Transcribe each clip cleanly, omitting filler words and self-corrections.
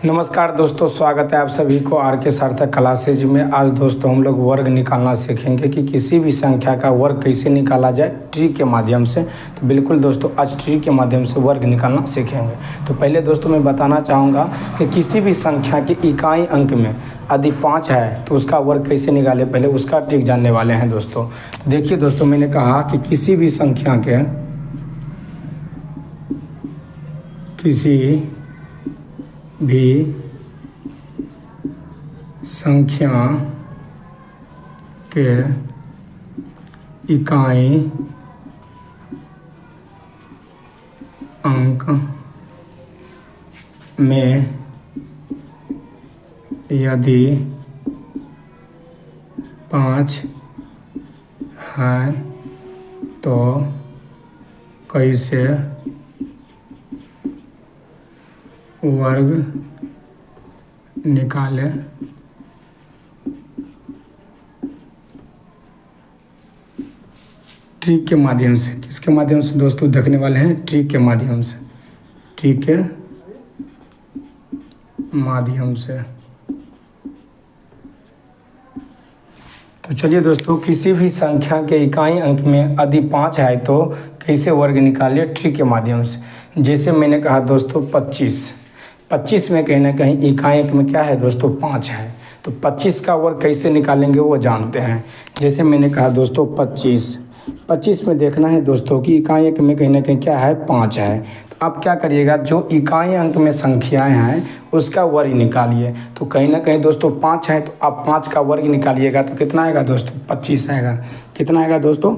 नमस्कार दोस्तों, स्वागत है आप सभी को आर के सार्थक क्लासेज में। आज दोस्तों हम लोग वर्ग निकालना सीखेंगे कि किसी भी संख्या का वर्ग कैसे निकाला जाए ट्री के माध्यम से। तो बिल्कुल दोस्तों आज ट्री के माध्यम से वर्ग निकालना सीखेंगे। तो पहले दोस्तों मैं बताना चाहूँगा कि किसी भी संख्या के इकाई अंक में यदि 5 है तो उसका वर्ग कैसे निकाले, पहले उसका ट्रिक जानने वाले हैं दोस्तों। देखिए दोस्तों, मैंने कहा कि किसी भी संख्या के इकाई अंक में यदि 5 है तो कैसे वर्ग निकाले। ट्रिक के माध्यम से, किसके माध्यम से दोस्तों देखने वाले हैं? ट्रिक के माध्यम से, ट्रिक के माध्यम से। तो चलिए दोस्तों, किसी भी संख्या के इकाई अंक में यदि 5 है तो कैसे वर्ग निकालिए ट्रिक के माध्यम से। जैसे मैंने कहा दोस्तों 25 में कहीं ना कहीं इकाई अंक में क्या है दोस्तों? 5 है। तो 25 का वर्ग कैसे निकालेंगे वो जानते हैं। जैसे मैंने कहा दोस्तों 25 में देखना है दोस्तों कि इकाई अंक में कहीं ना कहीं क्या है? 5 है। तो आप क्या करिएगा, जो इकाई अंक में संख्याएं हैं उसका वर्ग निकालिए। तो कहीं ना कहीं दोस्तों 5 है तो आप 5 का वर्ग निकालिएगा तो कितना आएगा दोस्तों? 25 आएगा। कितना आएगा दोस्तों?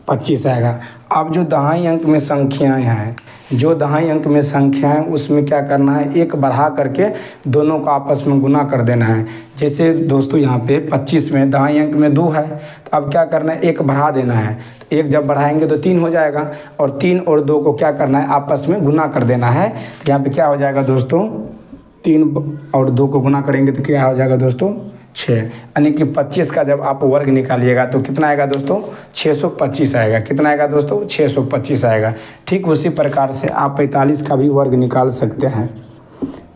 25 आएगा। अब जो दहाई अंक में संख्याएं हैं, जो दहाई अंक में संख्या है उसमें क्या करना है? एक बढ़ा करके दोनों को आपस में गुना कर देना है। जैसे दोस्तों यहाँ पे 25 में दहाई अंक में 2 है तो अब क्या करना है? एक बढ़ा देना है। तो एक जब बढ़ाएंगे तो 3 हो जाएगा और 3 और 2 को क्या करना है? आपस में गुना कर देना है। तो यहाँ पे क्या हो जाएगा दोस्तों? 3 और 2 को गुना करेंगे तो क्या हो जाएगा दोस्तों? 6। यानी कि 25 का जब आप वर्ग निकालिएगा तो कितना आएगा दोस्तों? 625 आएगा। कितना आएगा दोस्तों? 625 आएगा। ठीक उसी प्रकार से आप 45 का भी वर्ग निकाल सकते हैं,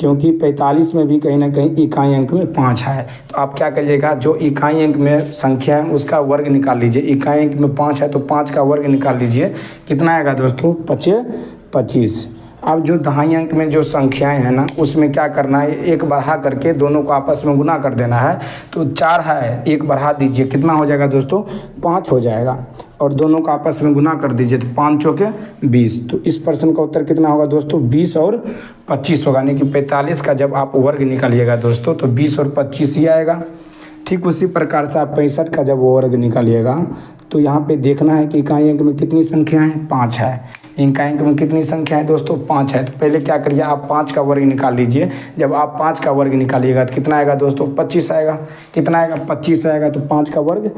क्योंकि 45 में भी कहीं ना कहीं इकाई अंक में 5 है। तो आप क्या करिएगा, जो इकाई अंक में संख्या है उसका वर्ग निकाल लीजिए। इकाई अंक में 5 है तो 5 का वर्ग निकाल लीजिए। कितना आएगा दोस्तों? 25। अब जो दहाई अंक में जो संख्याएं हैं ना उसमें क्या करना है? एक बढ़ा करके दोनों को आपस में गुना कर देना है। तो 4 है, एक बढ़ा दीजिए। कितना हो जाएगा दोस्तों? 5 हो जाएगा। और दोनों को आपस में गुना कर दीजिए तो 5 चौके 20। तो इस प्रश्न का उत्तर कितना होगा दोस्तों? 20 और 25 होगा। यानी कि 45 का जब आप वर्ग निकालिएगा दोस्तों तो 20 और 25 ही आएगा। ठीक उसी प्रकार से आप 65 का जब वर्ग निकालिएगा तो यहाँ पे देखना है कि इकाई अंक में कितनी संख्या है? 5 है। इकाई अंक में कितनी संख्या है दोस्तों? 5 है। तो पहले क्या करिए, आप 5 का वर्ग निकाल लीजिए। जब आप 5 का वर्ग निकालिएगा तो कितना आएगा दोस्तों? 25 आएगा। कितना आएगा? 25 आएगा। तो 5 का वर्ग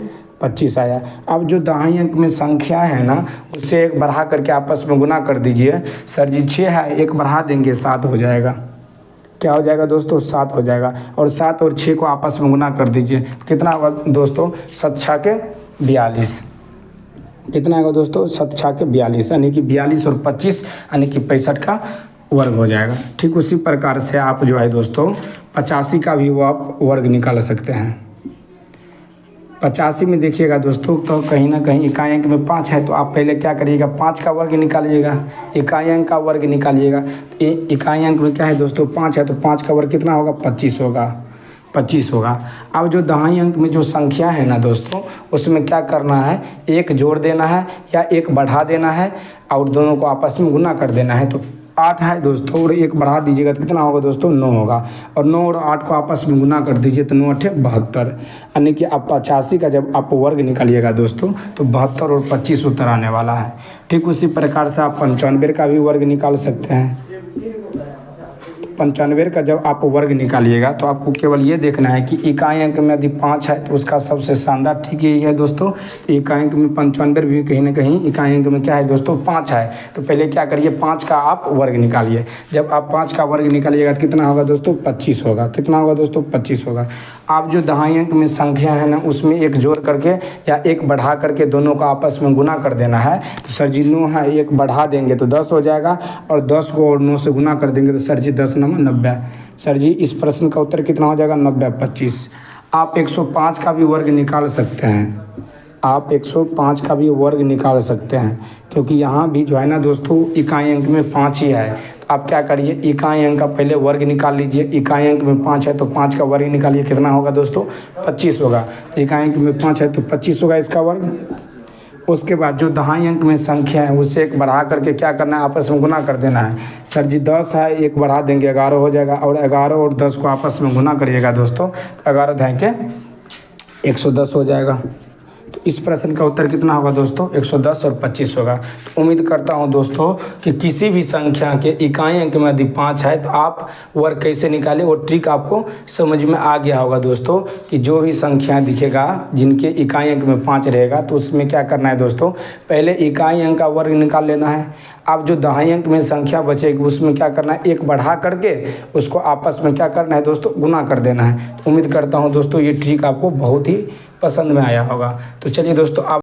25 आया। अब जो दहाई अंक में संख्या है ना उससे एक बढ़ा करके आपस में गुना कर दीजिए। सर जी 6 है, एक बढ़ा देंगे 7 हो जाएगा। क्या हो जाएगा दोस्तों? 7 हो जाएगा। और 7 और 6 को आपस में गुना कर दीजिए। कितना होगा दोस्तों? 7 छके 42। कितना आएगा दोस्तों? 7 छके 42, यानी कि 42 और 25 यानी कि 65 का वर्ग हो जाएगा। ठीक उसी प्रकार से आप जो है दोस्तों 85 का भी वो आप वर्ग निकाल सकते हैं। 85 में देखिएगा दोस्तों तो कहीं ना कहीं इकाई अंक में 5 है तो आप पहले क्या करिएगा? 5 का वर्ग निकालिएगा, इकाई अंक का वर्ग निकालिएगा। इकाई अंक में क्या है दोस्तों? 5 है तो 5 का वर्ग कितना होगा? 25 होगा। अब जो दहाई अंक में जो संख्या है ना दोस्तों उसमें क्या करना है? एक जोड़ देना है या एक बढ़ा देना है और दोनों को आपस में गुना कर देना है। तो 8 है दोस्तों और एक बढ़ा दीजिएगा तो कितना होगा दोस्तों? 9 होगा। और 9 और 8 को आपस में गुना कर दीजिए तो 9 8 72। यानी कि आप 85 का जब आप वर्ग निकालिएगा दोस्तों तो 72 और 25 उत्तर आने वाला है। ठीक उसी प्रकार से आप 95 का भी वर्ग निकाल सकते हैं। 95 का जब आप वर्ग निकालिएगा तो आपको केवल ये देखना है कि इकाई अंक में यदि 5 है तो उसका सबसे शानदार ठीक यही है दोस्तों। इकाई अंक में 95 भी कहीं ना कहीं इकाई अंक में क्या है दोस्तों? 5 है। तो पहले क्या करिए? 5 का आप वर्ग निकालिए। जब आप 5 का वर्ग निकालिएगा तो कितना होगा दोस्तों? 25 होगा। कितना होगा दोस्तों? 25 होगा। आप जो दहाई अंक में संख्या है ना उसमें एक जोड़ करके या एक बढ़ा करके दोनों को आपस में गुना कर देना है। तो सर जी 9 है, एक बढ़ा देंगे तो 10 हो जाएगा और 10 को और 9 से गुना कर देंगे तो सर जी 10 9 90। सर जी इस प्रश्न का उत्तर कितना हो जाएगा 90/25। आप 105 का भी वर्ग निकाल सकते हैं, आप 105 का भी वर्ग निकाल सकते हैं, क्योंकि यहाँ भी जो है ना दोस्तों इकाई अंक में 5 ही है। तो आप क्या करिए, इकाई अंक का पहले वर्ग निकाल लीजिए। इकाई अंक में 5 है तो 5 का वर्ग निकालिए, कितना होगा दोस्तों 25 होगा। इकाई अंक में 5 है तो 25 होगा इसका वर्ग। उसके बाद जो दहाई अंक में संख्या है उससे एक बढ़ा करके क्या करना है, आपस में गुना कर देना है। सर जी 10 है, एक बढ़ा देंगे 11 हो जाएगा, और 11 और 10 को आपस में गुना करिएगा दोस्तों, 11 दहाई के 110 हो जाएगा। तो इस प्रश्न का उत्तर कितना होगा दोस्तों 110 और 25 होगा। तो उम्मीद करता हूं दोस्तों कि किसी भी संख्या के इकाई अंक में यदि 5 है तो आप वर्ग कैसे निकालें वो ट्रिक आपको समझ में आ गया होगा दोस्तों, कि जो भी संख्या दिखेगा जिनके इकाई अंक में 5 रहेगा तो उसमें क्या करना है दोस्तों, पहले इकाई अंक का वर्ग निकाल लेना है। अब जो दहाई अंक में संख्या बचेगी उसमें क्या करना है, एक बढ़ा करके उसको आपस में क्या करना है दोस्तों, गुना कर देना है। तो उम्मीद करता हूँ दोस्तों ये ट्रिक आपको बहुत ही पसंद में आया होगा। तो चलिए दोस्तों आप